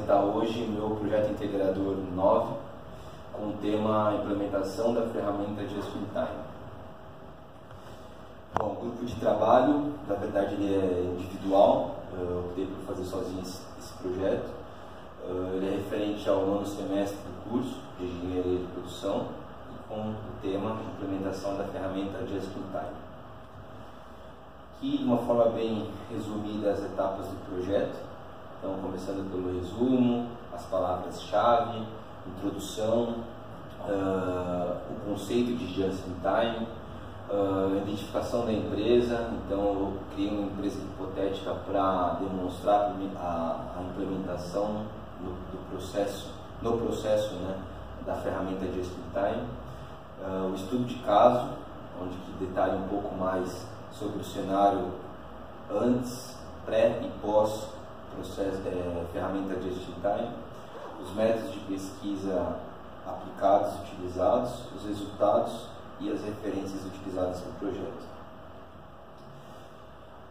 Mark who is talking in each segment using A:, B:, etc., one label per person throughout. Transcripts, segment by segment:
A: apresentar hoje o meu projeto integrador 9, com o tema Implementação da ferramenta Just in Time. Bom, o grupo de trabalho, na verdade, ele é individual, eu optei por fazer sozinho esse projeto. Ele é referente ao 9º semestre do curso de Engenharia de Produção e com o tema Implementação da ferramenta Just in Time. Aqui, de uma forma bem resumida, as etapas do projeto. Então, começando pelo resumo, as palavras-chave, introdução, o conceito de Just in Time, identificação da empresa. Então, eu criei uma empresa hipotética para demonstrar a implementação no processo, né, da ferramenta Just in Time. O estudo de caso, onde que detalha um pouco mais sobre o cenário antes, pré e pós processo, ferramenta Just in Time, os métodos de pesquisa aplicados e utilizados, os resultados e as referências utilizadas no projeto.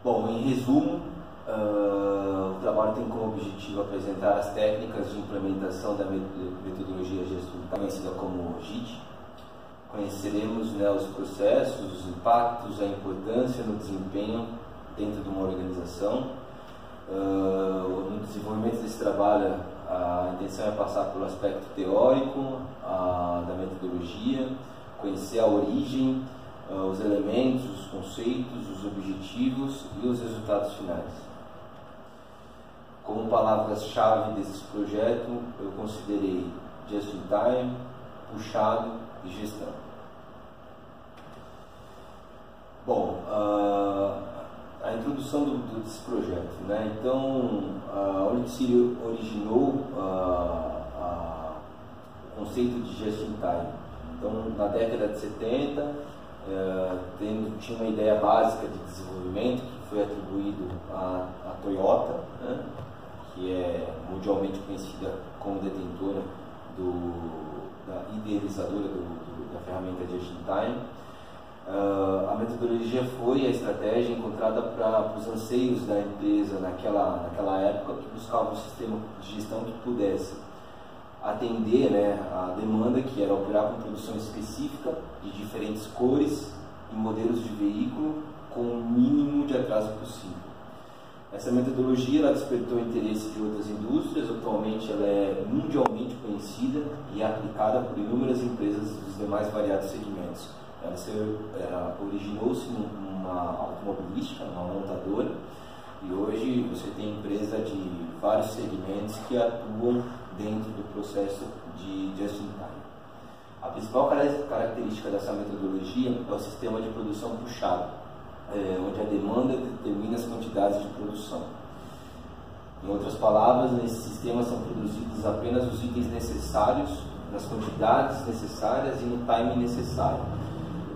A: Bom, em resumo, o trabalho tem como objetivo apresentar as técnicas de implementação da metodologia Just in Time, conhecida como JIT. Conheceremos, né, os processos, os impactos, a importância no desempenho dentro de uma organização. No desenvolvimento desse trabalho, a intenção é passar pelo aspecto teórico da metodologia, conhecer a origem, os elementos, os conceitos, os objetivos e os resultados finais. Como palavras-chave desse projeto, eu considerei Just in Time, puxado e gestão. Bom, a introdução desse projeto, né? Então, onde se originou o conceito de Just in Time? Então, na década de 70, tinha uma ideia básica de desenvolvimento que foi atribuído à Toyota, né? Que é mundialmente conhecida como detentora da idealizadora da ferramenta Just in Time. A metodologia foi a estratégia encontrada para os anseios da empresa naquela época, que buscava um sistema de gestão que pudesse atender, né, a demanda, que era operar com produção específica de diferentes cores e modelos de veículo com o mínimo de atraso possível. Essa metodologia ela despertou interesse de outras indústrias. Atualmente ela é mundialmente conhecida e é aplicada por inúmeras empresas dos demais variados segmentos. Ela originou-se numa automobilística, numa montadora, e hoje você tem empresa de vários segmentos que atuam dentro do processo de Just in Time. A principal característica dessa metodologia é o sistema de produção puxado, onde a demanda determina as quantidades de produção. Em outras palavras, nesse sistema são produzidos apenas os itens necessários, nas quantidades necessárias e no time necessário.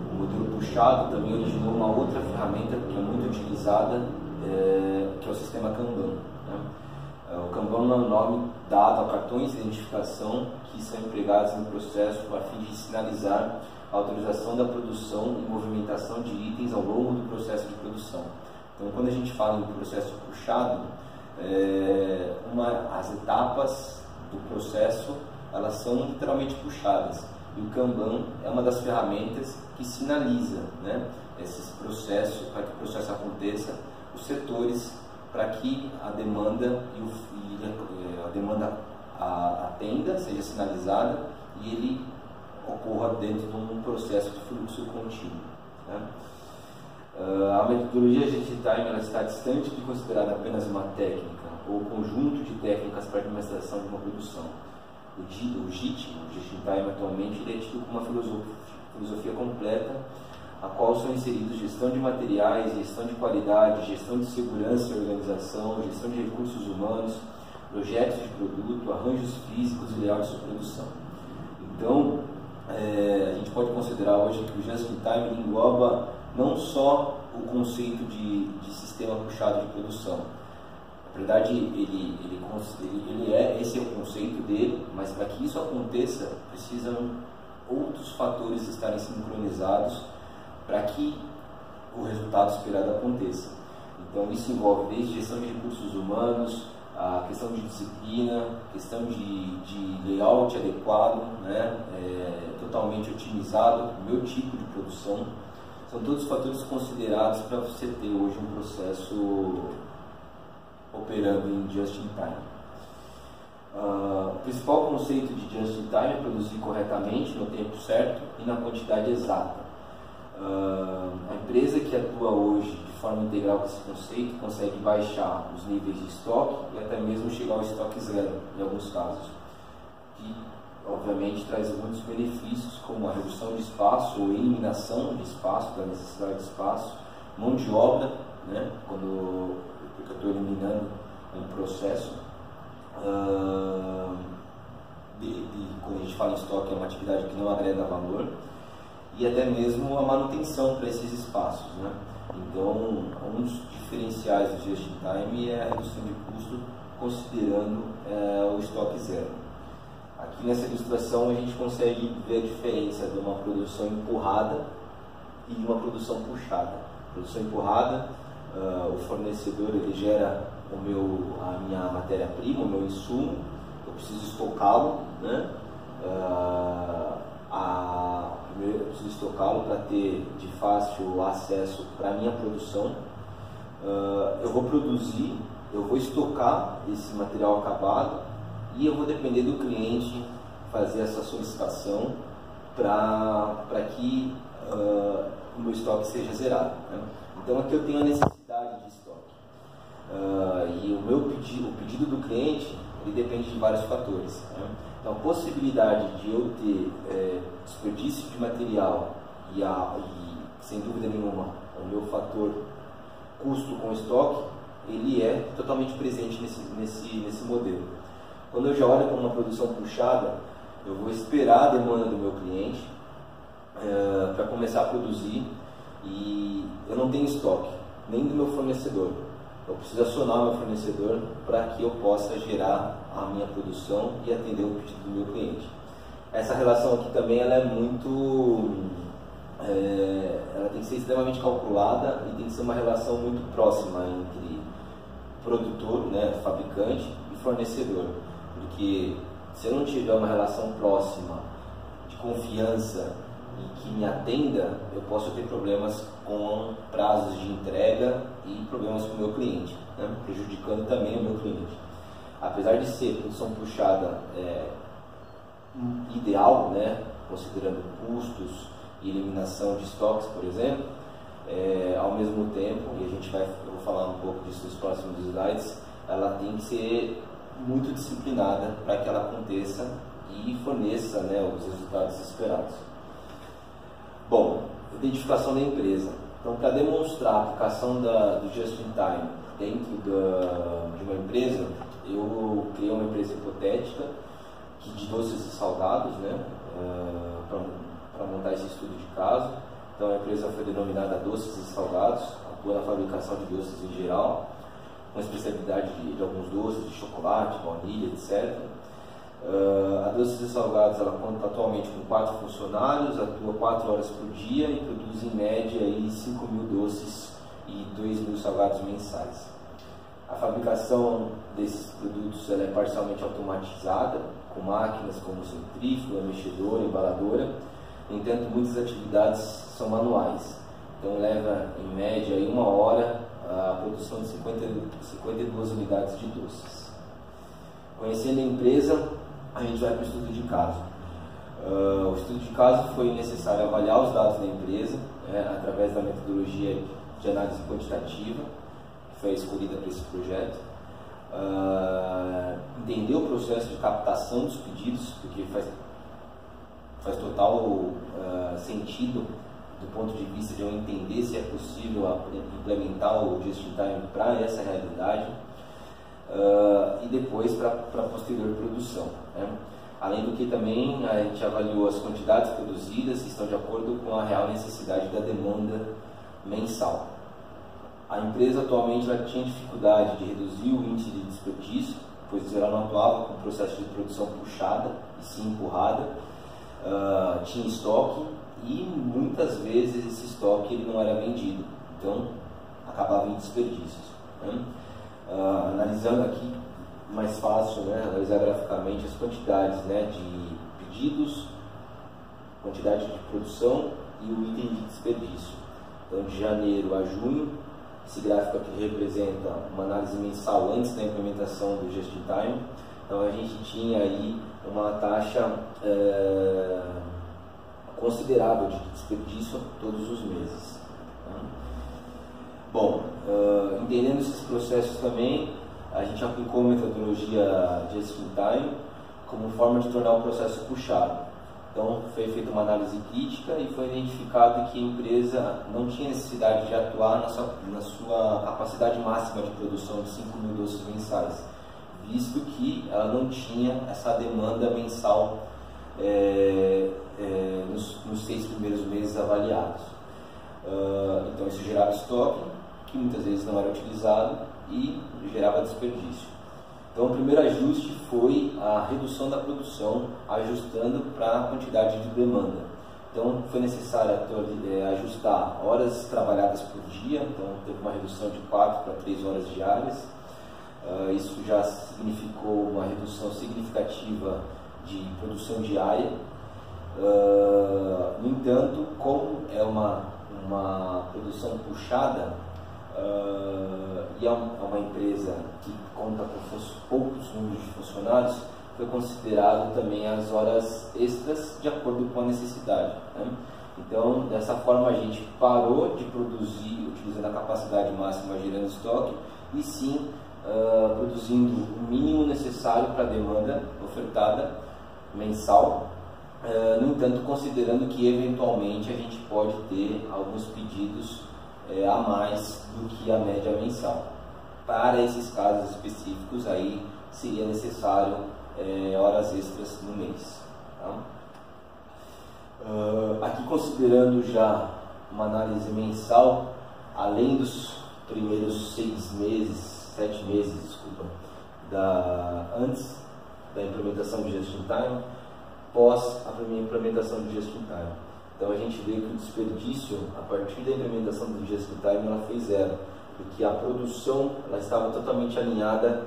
A: O modelo puxado também originou uma outra ferramenta que é muito utilizada, que é o sistema Kanban, né? O Kanban é um nome dado a cartões de identificação que são empregados no processo a fim de sinalizar a autorização da produção e movimentação de itens ao longo do processo de produção. Então, quando a gente fala do processo puxado, as etapas do processo elas são literalmente puxadas. E o Kanban é uma das ferramentas que sinaliza, né, esses processos, para que o processo aconteça, os setores, para que a demanda atenda, seja sinalizada e ele ocorra dentro de um processo de fluxo contínuo, né? A metodologia Just in Time ela está distante de considerar apenas uma técnica ou conjunto de técnicas para a administração de uma produção. O JIT, o Just in Time, atualmente ele é tido como uma filosofia completa, a qual são inseridos gestão de materiais, gestão de qualidade, gestão de segurança e organização, gestão de recursos humanos, projetos de produto, arranjos físicos e layouts de produção. Então, a gente pode considerar hoje que o Just in Time engloba não só o conceito de sistema puxado de produção. Na verdade, esse é o conceito dele, mas para que isso aconteça, precisam outros fatores estarem sincronizados para que o resultado esperado aconteça. Então, isso envolve desde gestão de recursos humanos, a questão de disciplina, questão de layout adequado, né, totalmente otimizado, o meu tipo de produção, são todos fatores considerados para você ter hoje um processo operando em just-in-time. O principal conceito de just-in-time é produzir corretamente, no tempo certo e na quantidade exata. A empresa que atua hoje de forma integral com esse conceito consegue baixar os níveis de estoque e até mesmo chegar ao estoque zero, em alguns casos. E, obviamente, traz muitos benefícios, como a redução de espaço ou eliminação de espaço, da necessidade de espaço, mão de obra, né, porque eu estou eliminando um processo. Quando a gente fala em estoque, é uma atividade que não agrega valor, e até mesmo a manutenção para esses espaços, né? Então, um dos diferenciais do just-in-time é a redução de custo, considerando o estoque zero. Aqui nessa ilustração a gente consegue ver a diferença de uma produção empurrada e de uma produção puxada. Produção empurrada, o fornecedor ele gera a minha matéria-prima, o meu insumo, eu preciso estocá-lo, né? Eu preciso estocá-lo para ter de fácil acesso para a minha produção. Eu vou produzir, eu vou estocar esse material acabado e eu vou depender do cliente fazer essa solicitação para que o meu estoque seja zerado, né? Então aqui eu tenho a necessidade de estoque. E o pedido do cliente ele depende de vários fatores, né? Então a possibilidade de eu ter desperdício de material e sem dúvida nenhuma o meu fator custo com estoque ele é totalmente presente nesse modelo. Quando eu já olho para uma produção puxada, eu vou esperar a demanda do meu cliente para começar a produzir, e eu não tenho estoque nem do meu fornecedor. Eu preciso acionar o meu fornecedor para que eu possa gerar a minha produção e atender o pedido do meu cliente. Essa relação aqui também ela é muito, ela tem que ser extremamente calculada e tem que ser uma relação muito próxima entre produtor, né, fabricante e fornecedor, porque se eu não tiver uma relação próxima de confiança e que me atenda, eu posso ter problemas com prazos de entrega e problemas com o meu cliente, né? Prejudicando também o meu cliente. Apesar de ser produção puxada ideal, né? Considerando custos e eliminação de estoques, por exemplo, ao mesmo tempo, e eu vou falar um pouco disso nos próximos slides, ela tem que ser muito disciplinada para que ela aconteça e forneça, né, os resultados esperados. Bom, identificação da empresa. Então, para demonstrar a aplicação do Just-in-Time dentro de uma empresa, eu criei uma empresa hipotética de doces e salgados, né, para montar esse estudo de caso. Então, a empresa foi denominada Doces e Salgados, atua na fabricação de doces em geral, com especialidade de alguns doces, de chocolate, baunilha, etc. A Doces e Salgados ela conta atualmente com 4 funcionários, atua 4 horas por dia e produz em média aí 5.000 doces e 2.000 salgados mensais. A fabricação desses produtos ela é parcialmente automatizada, com máquinas como centrífuga, mexedora, embaladora. No entanto, muitas atividades são manuais, então leva em média aí 1 hora a produção de 52 unidades de doces. Conhecendo a empresa, a gente vai para o estudo de caso. O estudo de caso foi necessário avaliar os dados da empresa, através da metodologia de análise quantitativa, que foi escolhida para esse projeto. Entender o processo de captação dos pedidos, porque faz total sentido do ponto de vista de eu entender se é possível implementar o Just-in-Time para essa realidade. E depois para a posterior produção, né? Além do que também a gente avaliou as quantidades produzidas se estão de acordo com a real necessidade da demanda mensal. A empresa atualmente ela tinha dificuldade de reduzir o índice de desperdício, pois ela não atuava com o processo de produção puxada e sim empurrada, tinha estoque e muitas vezes esse estoque ele não era vendido, então acabava em desperdícios, né? Analisando aqui mais fácil, né, analisar graficamente as quantidades, né, de pedidos, quantidade de produção e o item de desperdício. Então, de janeiro a junho, esse gráfico aqui representa uma análise mensal antes da implementação do Just-in-Time. Então, a gente tinha aí uma taxa considerável de desperdício todos os meses. Bom, entendendo esses processos também, a gente aplicou a metodologia Just-in-Time como forma de tornar o processo puxado. Então, foi feita uma análise crítica e foi identificado que a empresa não tinha necessidade de atuar na sua capacidade máxima de produção de 5.000 doces mensais, visto que ela não tinha essa demanda mensal nos 6 primeiros meses avaliados. Então, isso gerava estoque, que muitas vezes não era utilizado e gerava desperdício. Então, o primeiro ajuste foi a redução da produção, ajustando para a quantidade de demanda. Então, foi necessário ajustar horas trabalhadas por dia, então teve uma redução de 4 para 3 horas diárias. Isso já significou uma redução significativa de produção diária. No entanto, como é uma produção puxada, e é uma empresa que conta com poucos números de funcionários, foi considerado também as horas extras de acordo com a necessidade, né? Então, dessa forma, a gente parou de produzir utilizando a capacidade máxima gerando estoque e sim produzindo o mínimo necessário para a demanda ofertada mensal. No entanto, considerando que eventualmente a gente pode ter alguns pedidos a mais do que a média mensal. Para esses casos específicos, aí seria necessário horas extras no mês. Tá? Aqui, considerando já uma análise mensal, além dos primeiros 7 meses, desculpa, antes da implementação de Just-in-Time, pós a implementação de Just-in-Time. Então, a gente vê que o desperdício, a partir da implementação do Just-in-Time, ela foi zero, porque a produção ela estava totalmente alinhada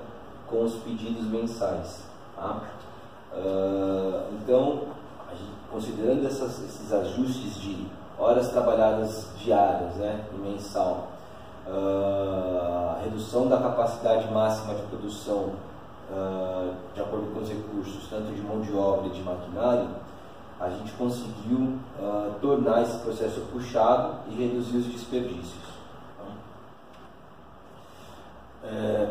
A: com os pedidos mensais. Tá? Então, considerando esses ajustes de horas trabalhadas diárias, né, e mensal, a redução da capacidade máxima de produção de acordo com os recursos, tanto de mão de obra e de maquinário, a gente conseguiu tornar esse processo puxado e reduzir os desperdícios.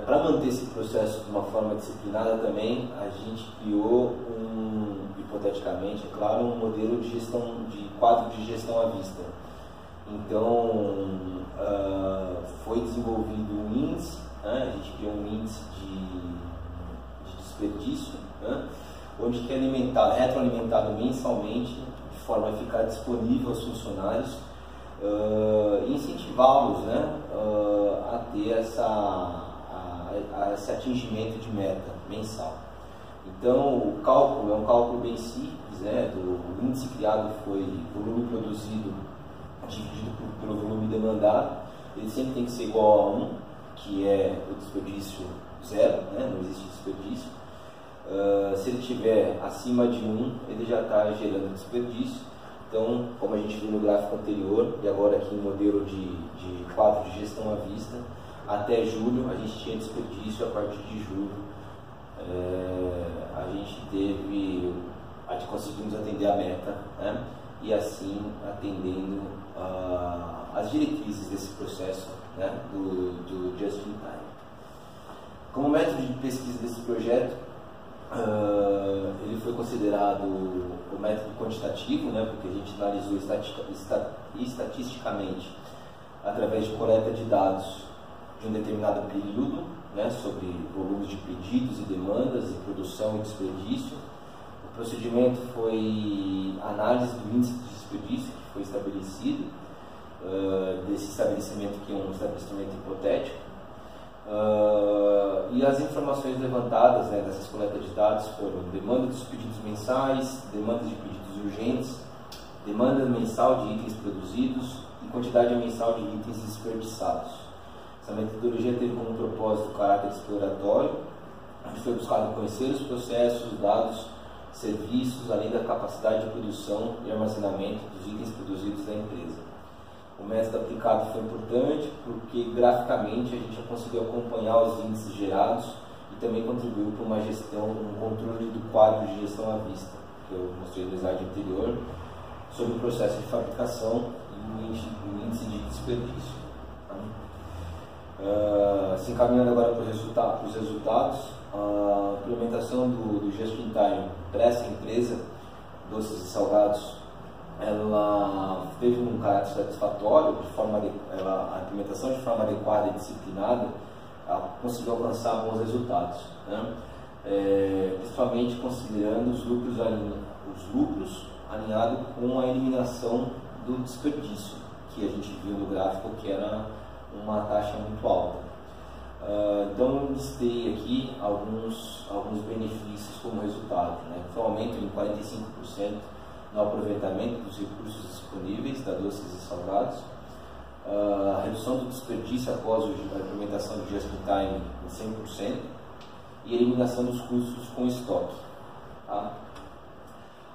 A: Para manter esse processo de uma forma disciplinada também, a gente criou hipoteticamente, é claro, um modelo de gestão, de quadro de gestão à vista. Então, foi desenvolvido um índice, né? A gente criou um índice de desperdício, né? Onde que é retroalimentado mensalmente, de forma a ficar disponível aos funcionários e incentivá-los, né, a ter esse atingimento de meta mensal. Então, o cálculo é um cálculo bem simples, né, do índice criado foi volume produzido dividido pelo volume demandado. Ele sempre tem que ser igual a 1, que é o desperdício zero, né, não existe desperdício. Se ele estiver acima de 1, ele já está gerando desperdício. Então, como a gente viu no gráfico anterior, e agora aqui no modelo de quadro de gestão à vista, até julho a gente tinha desperdício, a partir de julho conseguimos atender a meta, né? E assim atendendo as diretrizes desse processo, né, do Just-in-Time. Como método de pesquisa desse projeto, ele foi considerado o método quantitativo, né, porque a gente analisou estatisticamente através de coleta de dados de um determinado período, né, sobre volumes de pedidos e demandas, e produção e desperdício. O procedimento foi análise do índice de desperdício que foi estabelecido, desse estabelecimento que é um estabelecimento hipotético. E as informações levantadas, né, dessas coletas de dados foram demanda dos pedidos mensais, demanda de pedidos urgentes, demanda mensal de itens produzidos e quantidade mensal de itens desperdiçados. Essa metodologia teve como propósito o caráter exploratório A gente foi buscado conhecer os processos, dados, serviços, além da capacidade de produção e armazenamento dos itens produzidos da empresa. O método aplicado foi importante porque graficamente a gente já conseguiu acompanhar os índices gerados e também contribuiu para uma gestão, um controle do quadro de gestão à vista, que eu mostrei no slide anterior, sobre o processo de fabricação e o índice de desperdício. Se encaminhando agora para os resultados, a implementação do Just-in-Time para essa empresa, doces e salgados, ela teve um caráter satisfatório, a implementação de forma adequada e disciplinada, ela conseguiu alcançar bons resultados, né? Principalmente considerando os lucros alinhados com a eliminação do desperdício, que a gente viu no gráfico que era uma taxa muito alta. Então eu listei aqui alguns benefícios como resultado, né? Foi um aumento em 45% no aproveitamento dos recursos disponíveis da doces e salgados, a redução do desperdício após a implementação do Just-in-Time em 100% e a eliminação dos custos com estoque. Tá?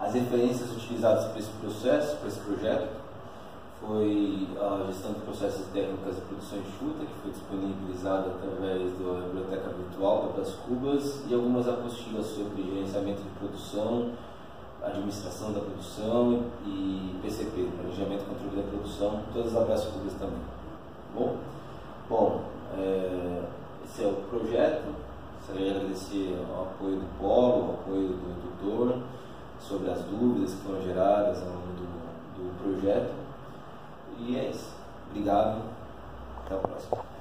A: As referências utilizadas para esse processo, para esse projeto, foi a gestão de processos técnicas de produção de fruta, que foi disponibilizada através da biblioteca virtual da Brás Cubas, e algumas apostilas sobre gerenciamento de produção, administração da produção e PCP, planejamento e controle da produção, todas as Brás Cubas também. Bom, esse é o projeto. Gostaria de agradecer ao apoio do Polo, ao apoio do tutor, sobre as dúvidas que foram geradas ao longo do projeto. E é isso. Obrigado. Até a próxima.